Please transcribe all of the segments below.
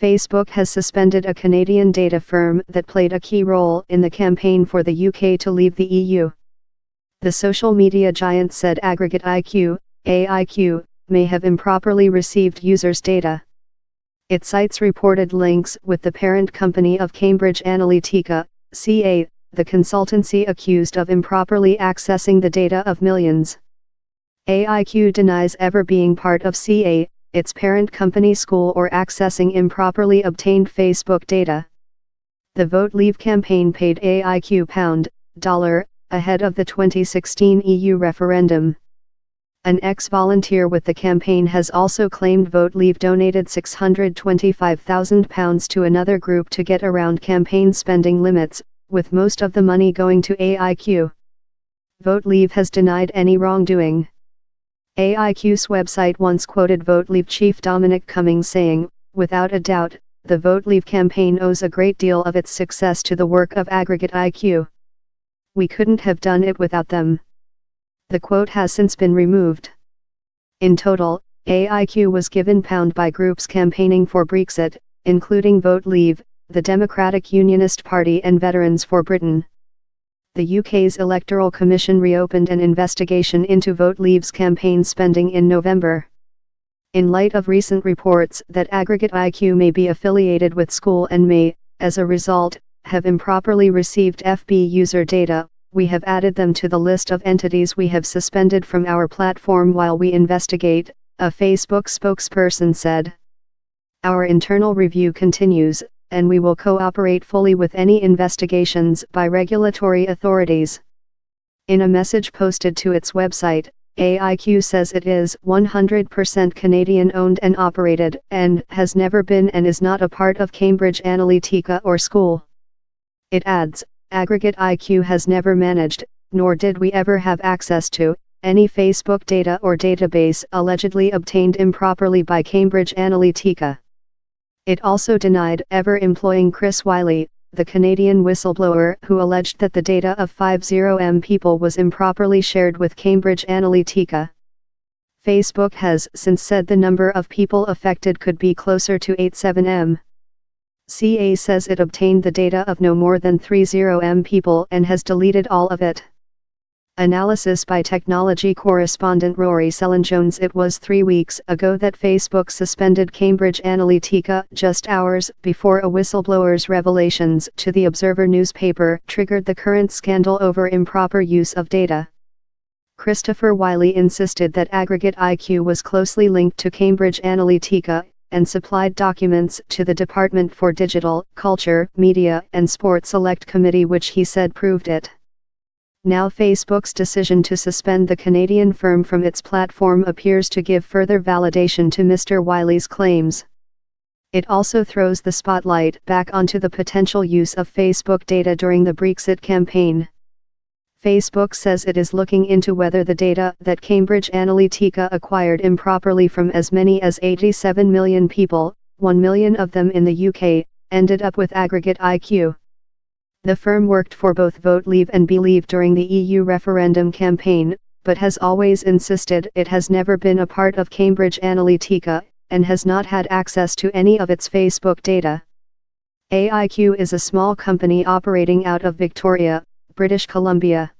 Facebook has suspended a Canadian data firm that played a key role in the campaign for the UK to leave the EU. The social media giant said Aggregate IQ, AIQ, may have improperly received users' data. It cites reported links with the parent company of Cambridge Analytica, CA, the consultancy accused of improperly accessing the data of millions. AIQ denies ever being part of CA, its parent company school, or accessing improperly obtained Facebook data. The Vote Leave campaign paid AIQ $, ahead of the 2016 EU referendum. An ex-volunteer with the campaign has also claimed Vote Leave donated £625,000 to another group to get around campaign spending limits, with most of the money going to AIQ. Vote Leave has denied any wrongdoing. AIQ's website once quoted Vote Leave chief Dominic Cummings saying, "Without a doubt, the Vote Leave campaign owes a great deal of its success to the work of Aggregate IQ. We couldn't have done it without them." The quote has since been removed. In total, AIQ was given pound by groups campaigning for Brexit, including Vote Leave, the Democratic Unionist Party, and Veterans for Britain. The UK's Electoral Commission reopened an investigation into Vote Leave's campaign spending in November. In light of recent reports that Aggregate IQ may be affiliated with school and may, as a result, have improperly received FB user data, we have added them to the list of entities we have suspended from our platform while we investigate, a Facebook spokesperson said. Our internal review continues, and we will cooperate fully with any investigations by regulatory authorities. In a message posted to its website, AIQ says it is 100% Canadian owned and operated, and has never been and is not a part of Cambridge Analytica or school. It adds, Aggregate IQ has never managed, nor did we ever have access to, any Facebook data or database allegedly obtained improperly by Cambridge Analytica. It also denied ever employing Chris Wylie, the Canadian whistleblower who alleged that the data of 50M people was improperly shared with Cambridge Analytica. Facebook has since said the number of people affected could be closer to 87M. CA says it obtained the data of no more than 30M people and has deleted all of it. Analysis by technology correspondent Rory Selin-Jones. It was 3 weeks ago that Facebook suspended Cambridge Analytica, just hours before a whistleblower's revelations to the Observer newspaper triggered the current scandal over improper use of data. Christopher Wylie insisted that Aggregate IQ was closely linked to Cambridge Analytica, and supplied documents to the Department for Digital, Culture, Media and Sport Select Committee, which he said proved it. Now Facebook's decision to suspend the Canadian firm from its platform appears to give further validation to Mr. Wylie's claims. It also throws the spotlight back onto the potential use of Facebook data during the Brexit campaign. Facebook says it is looking into whether the data that Cambridge Analytica acquired improperly from as many as 87 million people, 1 million of them in the UK, ended up with Aggregate IQ. The firm worked for both Vote Leave and Believe during the EU referendum campaign, but has always insisted it has never been a part of Cambridge Analytica, and has not had access to any of its Facebook data. AIQ is a small company operating out of Victoria, British Columbia.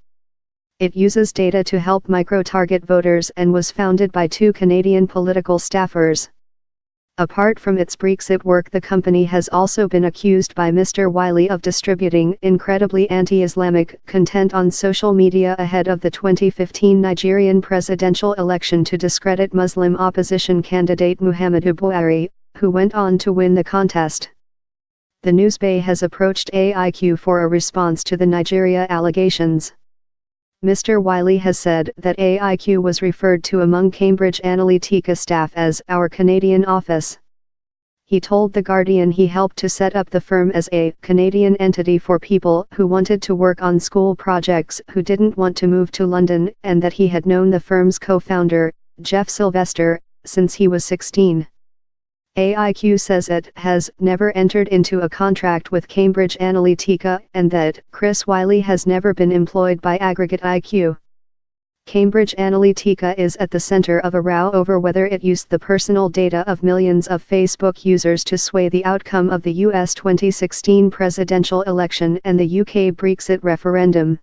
It uses data to help micro-target voters and was founded by 2 Canadian political staffers. Apart from its Brexit work, the company has also been accused by Mr. Wylie of distributing incredibly anti-Islamic content on social media ahead of the 2015 Nigerian presidential election to discredit Muslim opposition candidate Muhammadu Buhari, who went on to win the contest. The Newsbay has approached AIQ for a response to the Nigeria allegations. Mr. Wylie has said that AIQ was referred to among Cambridge Analytica staff as our Canadian office. He told The Guardian he helped to set up the firm as a Canadian entity for people who wanted to work on school projects who didn't want to move to London, and that he had known the firm's co-founder, Jeff Sylvester, since he was 16. AIQ says it has never entered into a contract with Cambridge Analytica and that Chris Wylie has never been employed by Aggregate IQ. Cambridge Analytica is at the center of a row over whether it used the personal data of millions of Facebook users to sway the outcome of the US 2016 presidential election and the UK Brexit referendum.